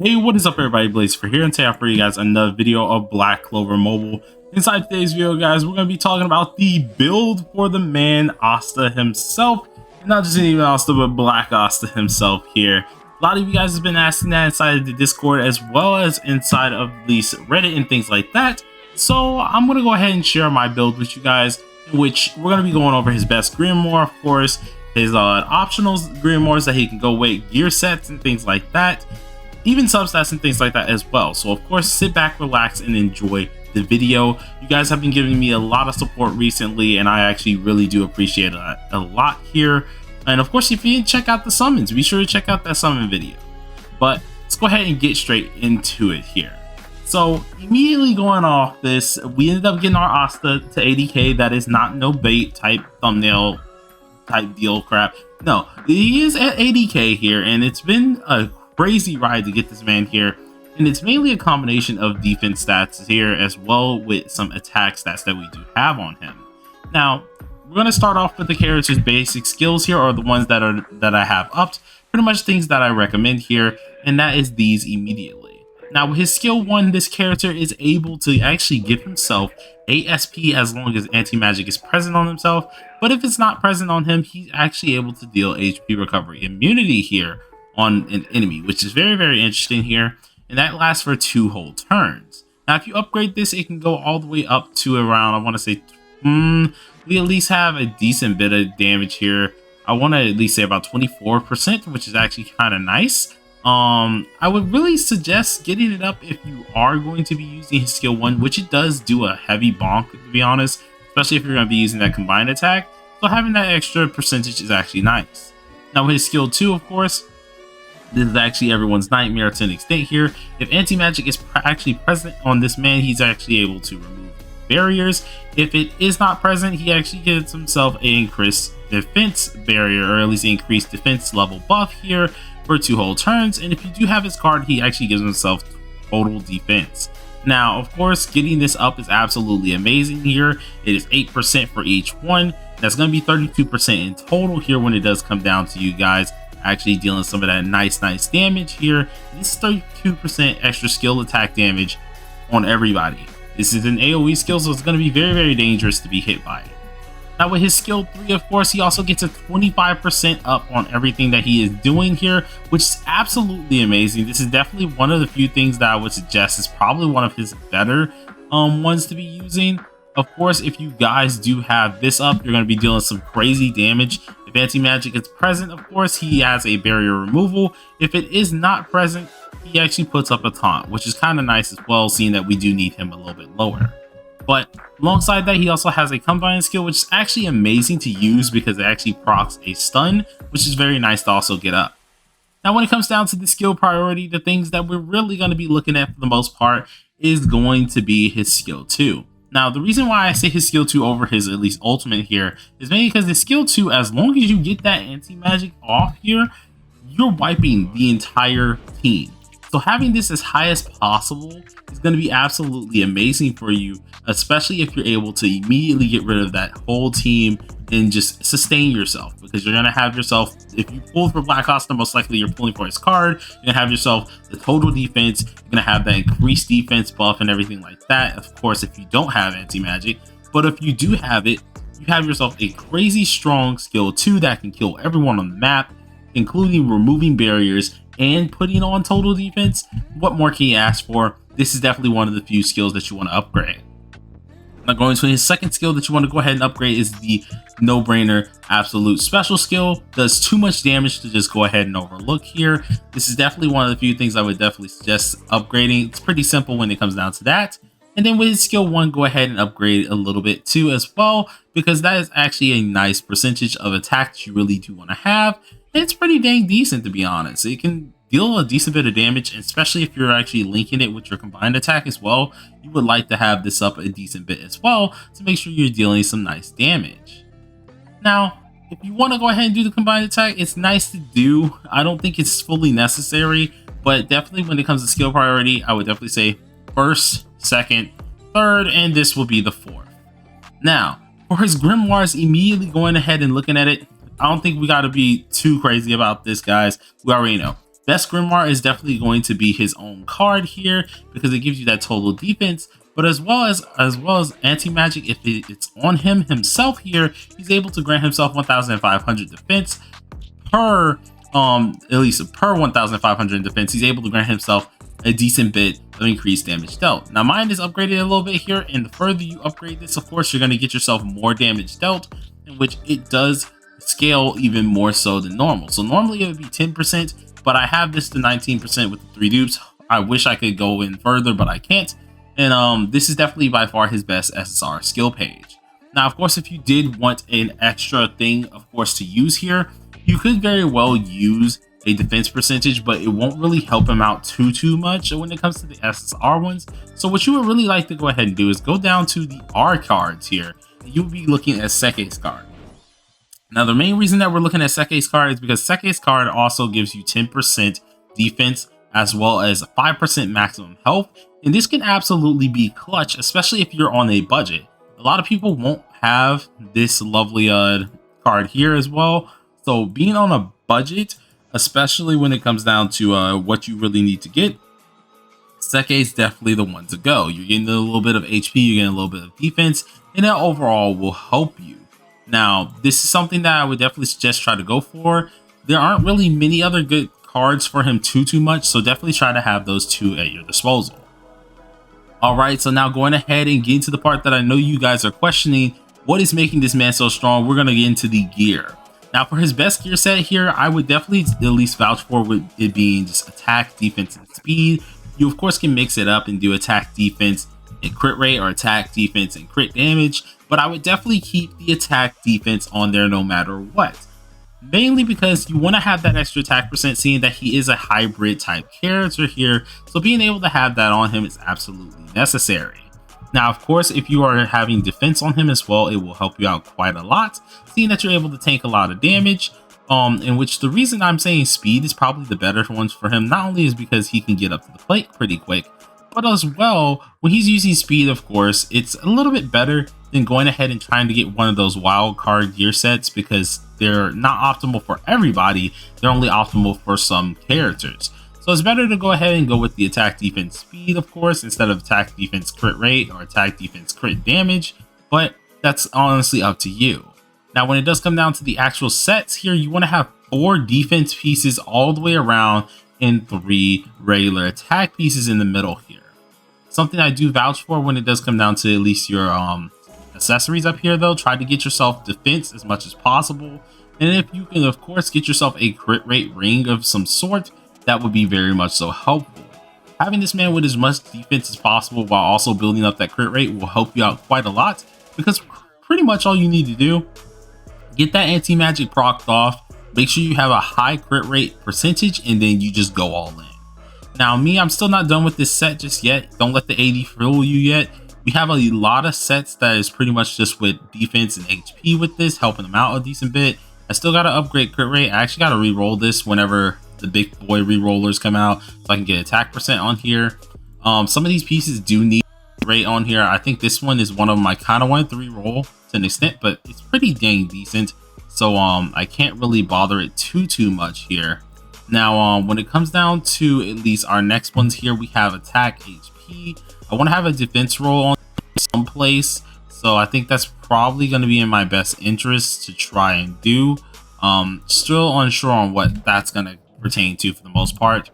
Hey, what is up everybody, Blaze for here, and today I have for you guys another video of Black Clover Mobile. Inside today's video, guys, we're going to be talking about the build for the man Asta himself. And not just any Asta, but Black Asta himself here. A lot of you guys have been asking that inside of the Discord as well as inside of at least Reddit and things like that. So I'm going to go ahead and share my build with you guys, in which we're going to be going over his best Grimore, of course, his optional Grimores that he can go with, Gearsets and things like that. Even substats and things like that as well. So of course, sit back, relax, and enjoy the video. You guys have been giving me a lot of support recently, and I actually really do appreciate it a lot here. And of course, if you didn't check out the summons, be sure to check out that summon video. But let's go ahead and get straight into it here. So immediately going off this, we ended up getting our Asta to 80k. That is not no bait type thumbnail type deal crap. No, he is at 80k here, and it's been a crazy ride to get this man here, and it's mainly a combination of defense stats here as well with some attack stats that we do have on him. Now we're going to start off with the character's basic skills here, or the ones that I have upped, pretty much things that I recommend here, and that is these immediately. Now with his skill 1, this character is able to actually give himself 8 SP as long as anti-magic is present on himself, but if it's not present on him, he's actually able to deal HP recovery immunity here on an enemy, which is very interesting here, and that lasts for 2 whole turns. Now if you upgrade this, it can go all the way up to around, I want to say we at least have a decent bit of damage here. I want to at least say about 24%, which is actually kind of nice. I would really suggest getting it up if you are going to be using his skill 1, which it does do a heavy bonk, to be honest, especially if you're going to be using that combined attack. So having that extra percentage is actually nice. Now with his skill 2, of course, this is actually everyone's nightmare to an extent here. If anti-magic is actually present on this man, he's actually able to remove barriers. If it is not present, he actually gives himself an increased defense barrier, or at least an increased defense level buff here for 2 whole turns. And if you do have his card, he actually gives himself total defense. Now, of course, getting this up is absolutely amazing here. It is 8% for each one. That's going to be 32% in total here when it does come down to you guys actually dealing some of that nice damage here. This is 32% extra skill attack damage on everybody. This is an AoE skill, so it's going to be very dangerous to be hit by it. Now with his skill 3, of course, he also gets a 25% up on everything that he is doing here, which is absolutely amazing. This is definitely one of the few things that I would suggest is probably one of his better ones to be using. Of course, if you guys do have this up, you're going to be dealing some crazy damage. If anti-magic is present, of course, he has a barrier removal. If it is not present, he actually puts up a taunt, which is kind of nice as well, seeing that we do need him a little bit lower. But alongside that, he also has a combined skill, which is actually amazing to use because it actually procs a stun, which is very nice to also get up. Now, when it comes down to the skill priority, the things that we're really going to be looking at for the most part is going to be his skill 2. Now, the reason why I say his skill 2 over his at least ultimate here is mainly because the skill 2, as long as you get that anti-magic off here, you're wiping the entire team. So having this as high as possible is going to be absolutely amazing for you, especially if you're able to immediately get rid of that whole team and just sustain yourself, because you're going to have yourself, if you pull for Black Asta, most likely you're pulling for his card, you're going to have yourself the total defense, you're going to have that increased defense buff and everything like that, of course, if you don't have anti-magic. But if you do have it, you have yourself a crazy strong skill 2 that can kill everyone on the map, including removing barriers and putting on total defense. What more can you ask for? This is definitely one of the few skills that you want to upgrade. Now going to his second skill that you want to go ahead and upgrade is the no-brainer absolute special skill. Does too much damage to just go ahead and overlook here. This is definitely one of the few things I would definitely suggest upgrading. It's pretty simple when it comes down to that. And then with his skill 1, go ahead and upgrade a little bit too as well, because that is actually a nice percentage of attack that you really do want to have. And it's pretty dang decent, to be honest. It can deal a decent bit of damage, especially if you're actually linking it with your combined attack as well. You would like to have this up a decent bit as well to make sure you're dealing some nice damage. Now, if you want to go ahead and do the combined attack, it's nice to do. I don't think it's fully necessary, but definitely when it comes to skill priority, I would definitely say first, second, third, and this will be the 4th. Now, for his Grimoires, immediately going ahead and looking at it, I don't think we got to be too crazy about this, guys. We already know Best Grimore is definitely going to be his own card here because it gives you that total defense, but as well as anti-magic. If it's on him himself here, he's able to grant himself 1,500 defense per at least per 1,500 defense. He's able to grant himself a decent bit of increased damage dealt. Now mine is upgraded a little bit here, and the further you upgrade this, of course, you're going to get yourself more damage dealt, in which it does scale even more so than normal. So normally it would be 10%, but I have this to 19% with the 3 dupes. I wish I could go in further, but I can't. And this is definitely by far his best SSR skill page. Now, of course, if you did want an extra thing, of course, to use here, you could very well use a defense percentage, but it won't really help him out too much when it comes to the SSR ones. So what you would really like to go ahead and do is go down to the R cards here, and you'll be looking at Seke's card. Now, the main reason that we're looking at Seke's card is because Seke's card also gives you 10% defense as well as 5% maximum health, and this can absolutely be clutch, especially if you're on a budget. A lot of people won't have this lovely card here as well, so being on a budget, especially when it comes down to what you really need to get, Seke is definitely the one to go. You're getting a little bit of HP, you're getting a little bit of defense, and that overall will help you. Now, this is something that I would definitely suggest try to go for. There aren't really many other good cards for him too much, so definitely try to have those 2 at your disposal. Alright, so now going ahead and getting to the part that I know you guys are questioning, what is making this man so strong? We're going to get into the gear. Now, for his best gear set here, I would definitely at least vouch for with it being just attack, defense, and speed. You, of course, can mix it up and do attack, defense, and crit rate, or attack, defense, and crit damage. But I would definitely keep the attack defense on there no matter what. Mainly because you want to have that extra attack percent, seeing that he is a hybrid type character here. So being able to have that on him is absolutely necessary. Now, of course, if you are having defense on him as well, it will help you out quite a lot, seeing that you're able to tank a lot of damage. In which the reason I'm saying speed is probably the better ones for him, not only is because he can get up to the plate pretty quick, but as well, when he's using speed, of course, it's a little bit better than going ahead and trying to get one of those wild card gear sets, because they're not optimal for everybody. They're only optimal for some characters. So it's better to go ahead and go with the attack, defense, speed, of course, instead of attack, defense, crit rate, or attack, defense, crit damage. But that's honestly up to you. Now, when it does come down to the actual sets here, you want to have 4 defense pieces all the way around and 3 regular attack pieces in the middle here. Something I do vouch for when it does come down to at least your accessories up here, though, try to get yourself defense as much as possible. And if you can, of course, get yourself a crit rate ring of some sort, that would be very much so helpful. Having this man with as much defense as possible while also building up that crit rate will help you out quite a lot, because pretty much all you need to do, get that anti-magic procced off, make sure you have a high crit rate percentage, and then you just go all in. Now me, I'm still not done with this set just yet. Don't let the AD fool you yet. We have a lot of sets that is pretty much just with defense and HP with this, helping them out a decent bit. I still got to upgrade crit rate. I actually got to re-roll this whenever the big boy re-rollers come out, so I can get attack percent on here. Some of these pieces do need rate on here. I think this one is one of them I kind of wanted to re-roll to an extent, but it's pretty dang decent. So I can't really bother it too much here. Now, when it comes down to at least our next ones here, we have attack, HP. I want to have a defense roll on someplace, so I think that's probably going to be in my best interest to try and do. Still unsure on what that's going to pertain to for the most part.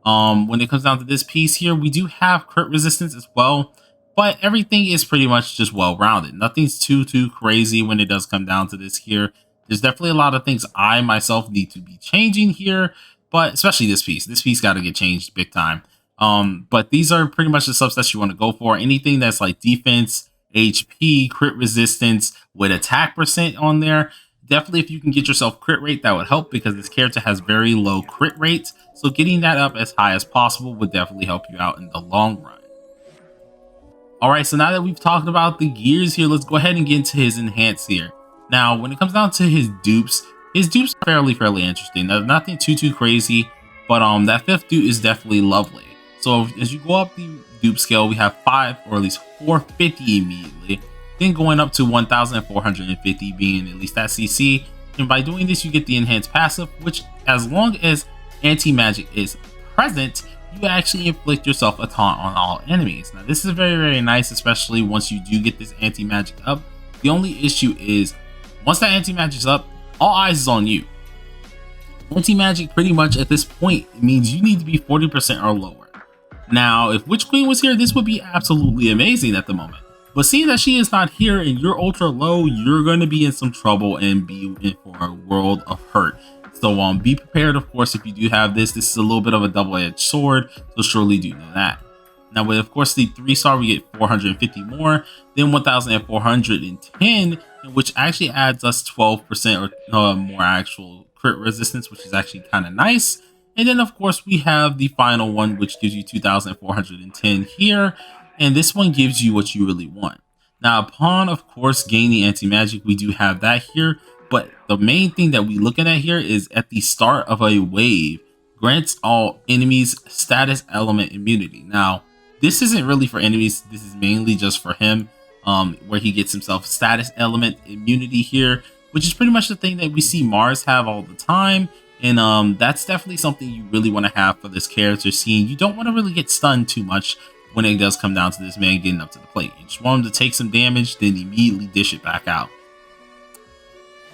When it comes down to this piece here, we do have crit resistance as well, but everything is pretty much just well-rounded. Nothing's too crazy when it does come down to this here. There's definitely a lot of things I myself need to be changing here, but especially this piece. This piece got to get changed big time. But these are pretty much the subsets you want to go for. Anything that's like defense, HP, crit resistance with attack percent on there. Definitely, if you can get yourself crit rate, that would help, because this character has very low crit rates. So getting that up as high as possible would definitely help you out in the long run. Alright, so now that we've talked about the gears here, let's go ahead and get into his enhance here. Now, when it comes down to his dupes are fairly interesting. Nothing too crazy, but that 5th dupe is definitely lovely. So as you go up the dupe scale, we have 5 or at least 450 immediately, then going up to 1,450 being at least that CC. And by doing this, you get the enhanced passive, which as long as anti-magic is present, you actually inflict yourself a taunt on all enemies. Now this is very nice, especially once you do get this anti-magic up. The only issue is once that anti-magic is up, all eyes is on you. Anti-magic pretty much at this point means you need to be 40% or lower. Now if Witch Queen was here, this would be absolutely amazing at the moment, but seeing that she is not here and you're ultra low, you're going to be in some trouble and be in for a world of hurt. So be prepared, of course, if you do have this. This is a little bit of a double-edged sword, so surely do know that. Now with, of course, the 3-star, we get 450 more, then 1,410, which actually adds us 12% or more actual crit resistance, which is actually kind of nice. And then, of course, we have the final one, which gives you 2,410 here, and this one gives you what you really want. Now, upon, of course, gaining anti-magic, we do have that here. But the main thing that we're looking at here is at the start of a wave, grants all enemies status element immunity. Now, this isn't really for enemies. This is mainly just for him, where he gets himself status element immunity here, which is pretty much the thing that we see Mars have all the time. And that's definitely something you really want to have for this character, seeing you don't want to really get stunned too much when it does come down to this man getting up to the plate. You just want him to take some damage, then immediately dish it back out.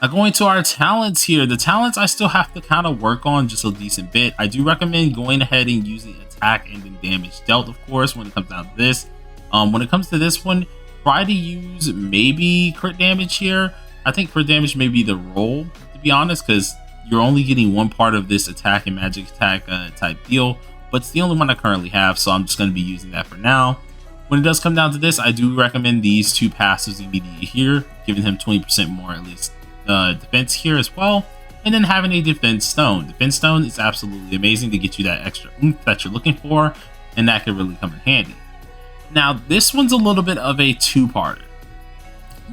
Now going to our talents here, the talents I still have to kind of work on just a decent bit. I do recommend going ahead and using attack and then damage dealt, of course, when it comes down to this. When it comes to this one, try to use maybe crit damage here. I think crit damage may be the role, to be honest, because you're only getting one part of this attack and magic attack type deal, but it's the only one I currently have, so I'm just going to be using that for now. When it does come down to this, I do recommend these two passives immediately here, giving him 20% more at least defense here as well, and then having a defense stone. Defense stone is absolutely amazing to get you that extra oomph that you're looking for, and that could really come in handy. Now this one's a little bit of a two-parter.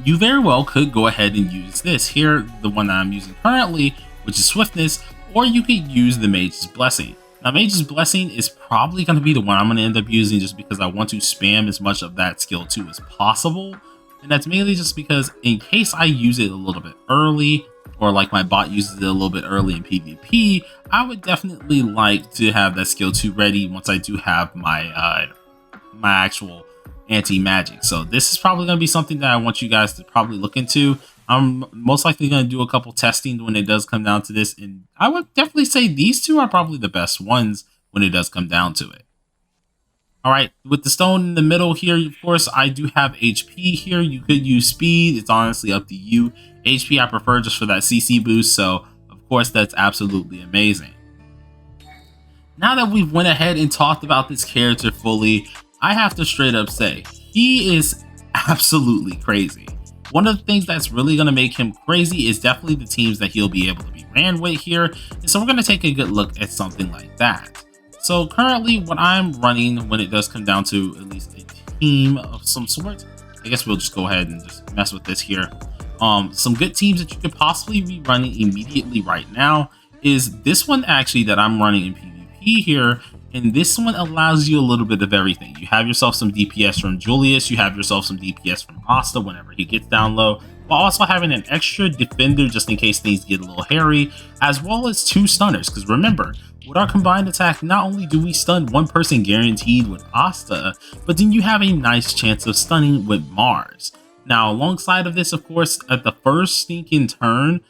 You very well could go ahead and use this here, the one that I'm using currently, which is swiftness, or you could use the Mage's Blessing. Now Mage's Blessing is probably going to be the one I'm going to end up using, just because I want to spam as much of that skill 2 as possible. And that's mainly just because in case I use it a little bit early, or like my bot uses it a little bit early in PvP, I would definitely like to have that skill 2 ready once I do have my my actual anti-magic. So this is probably going to be something that I want you guys to probably look into. I'm most likely going to do a couple testing when it does come down to this, and I would definitely say these two are probably the best ones when it does come down to it. Alright, with the stone in the middle here, of course, I do have HP here. You could use speed. It's honestly up to you. HP I prefer just for that CC boost, so of course that's absolutely amazing. Now that we've went ahead and talked about this character fully, I have to straight up say, he is absolutely crazy. One of the things that's really going to make him crazy is definitely the teams that he'll be able to be ran with here, and so we're going to take a good look at something like that. So currently what I'm running when it does come down to at least a team of some sort, I guess we'll just go ahead and just mess with this here. Some good teams that you could possibly be running immediately right now is this one actually that I'm running in PvP here. And this one allows you a little bit of everything. You have yourself some DPS from Julius, you have yourself some DPS from Asta whenever he gets down low, while also having an extra defender just in case things get a little hairy, as well as 2 stunners. Because remember, with our combined attack, not only do we stun one person guaranteed with Asta, but then you have a nice chance of stunning with Mars. Now, alongside of this, of course, at the first stinking turn,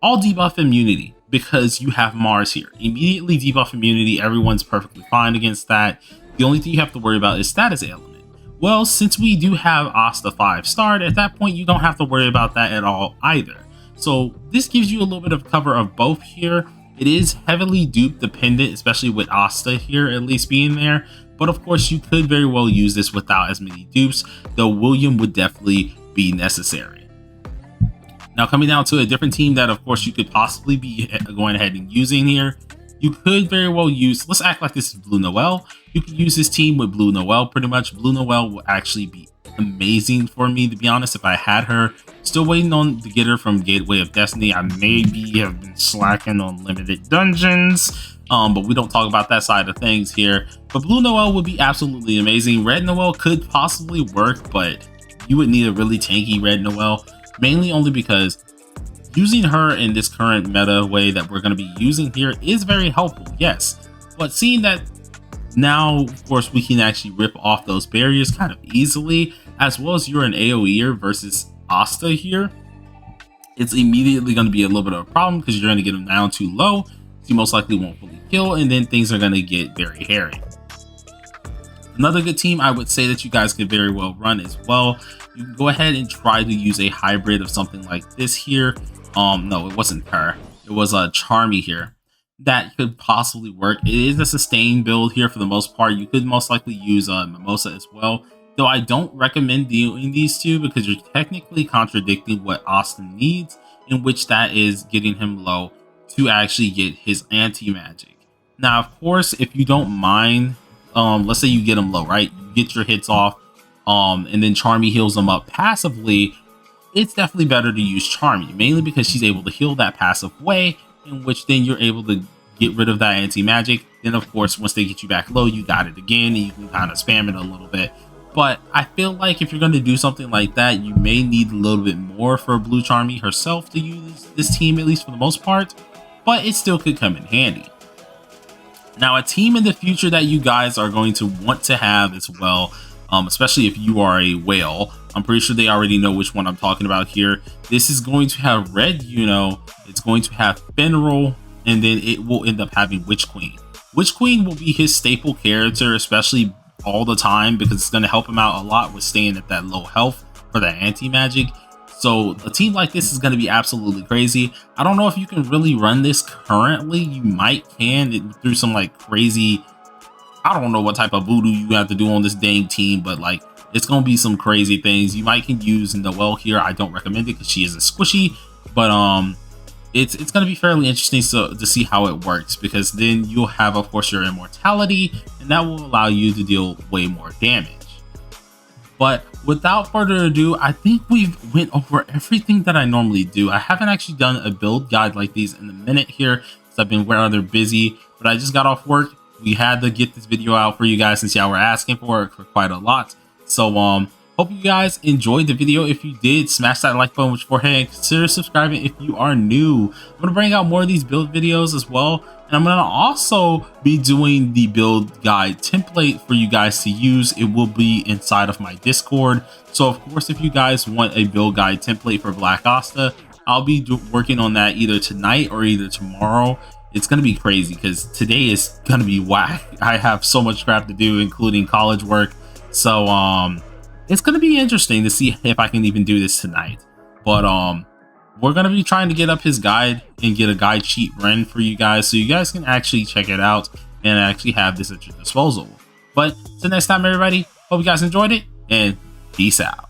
all debuff immunity, because you have Mars here. Immediately debuff immunity, everyone's perfectly fine against that. The only thing you have to worry about is status ailment. Well, since we do have Asta 5-starred, at that point you don't have to worry about that at all either. So this gives you a little bit of cover of both here. It is heavily dupe dependent, especially with Asta here at least being there. But of course you could very well use this without as many dupes, though William would definitely be necessary. Now coming down to a different team that of course you could possibly be going ahead and using here, you could very well use, let's act like this is Blue Noelle. You could use this team with Blue Noelle pretty much. Blue Noelle will actually be amazing for me, to be honest, if I had her. Still waiting on to get her from Gateway of Destiny. I maybe have been slacking on limited dungeons, but we don't talk about that side of things here. But Blue Noelle would be absolutely amazing. Red Noelle could possibly work, but you would need a really tanky Red Noelle. Mainly only because using her in this current meta way that we're going to be using here is very helpful, yes. But seeing that now, of course, we can actually rip off those barriers kind of easily, as well as you're an AoEer versus Asta here, it's immediately going to be a little bit of a problem because you're going to get them down too low, so you most likely won't fully kill, and then things are going to get very hairy. Another good team I would say that you guys could very well run as well, you can go ahead and try to use a hybrid of something like this here. No, it wasn't her, it was a Charmy here. That could possibly work. It is a sustained build here for the most part. You could most likely use Mimosa as well, though I don't recommend doing these two because you're technically contradicting what Austin needs, in which that is getting him low to actually get his anti-magic. Now, of course, if you don't mind, let's say you get him low, right? You get your hits off, and then Charmy heals him up passively. It's definitely better to use Charmy, mainly because she's able to heal that passive way, in which then you're able to get rid of that anti-magic. Then of course, once they get you back low, you got it again, and you can kind of spam it a little bit. But I feel like if you're going to do something like that, you may need a little bit more for Blue Charmy herself to use this team, at least for the most part, but it still could come in handy. Now, a team in the future that you guys are going to want to have as well, especially if you are a whale, I'm pretty sure they already know which one I'm talking about here. This is going to have Red Uno, it's going to have Fenral, and then it will end up having Witch Queen. Witch Queen will be his staple character, especially all the time, because it's going to help him out a lot with staying at that low health for that anti-magic. So a team like this is going to be absolutely crazy. I don't know if you can really run this currently. You might can through some like crazy, I don't know what type of voodoo you have to do on this dang team, but like it's going to be some crazy things. You might can use Noelle here. I don't recommend it because she isn't squishy, but it's going to be fairly interesting to see how it works, because then you'll have, of course, your immortality, and that will allow you to deal way more damage. But without further ado, I think we've went over everything that I normally do. I haven't actually done a build guide like these in a minute here, because I've been rather busy, but I just got off work. We had to get this video out for you guys since y'all were asking for it for quite a lot. So hope you guys enjoyed the video. If you did, smash that like button beforehand. Consider subscribing if you are new. I'm going to bring out more of these build videos as well. And I'm going to also be doing the build guide template for you guys to use. It will be inside of my Discord. So of course, if you guys want a build guide template for Black Asta, I'll be working on that either tonight or either tomorrow. It's going to be crazy because today is going to be whack. I have so much crap to do, including college work. So it's going to be interesting to see if I can even do this tonight. But we're going to be trying to get up his guide and get a guide sheet run for you guys, so you guys can actually check it out and actually have this at your disposal. But till next time, everybody, hope you guys enjoyed it, and peace out.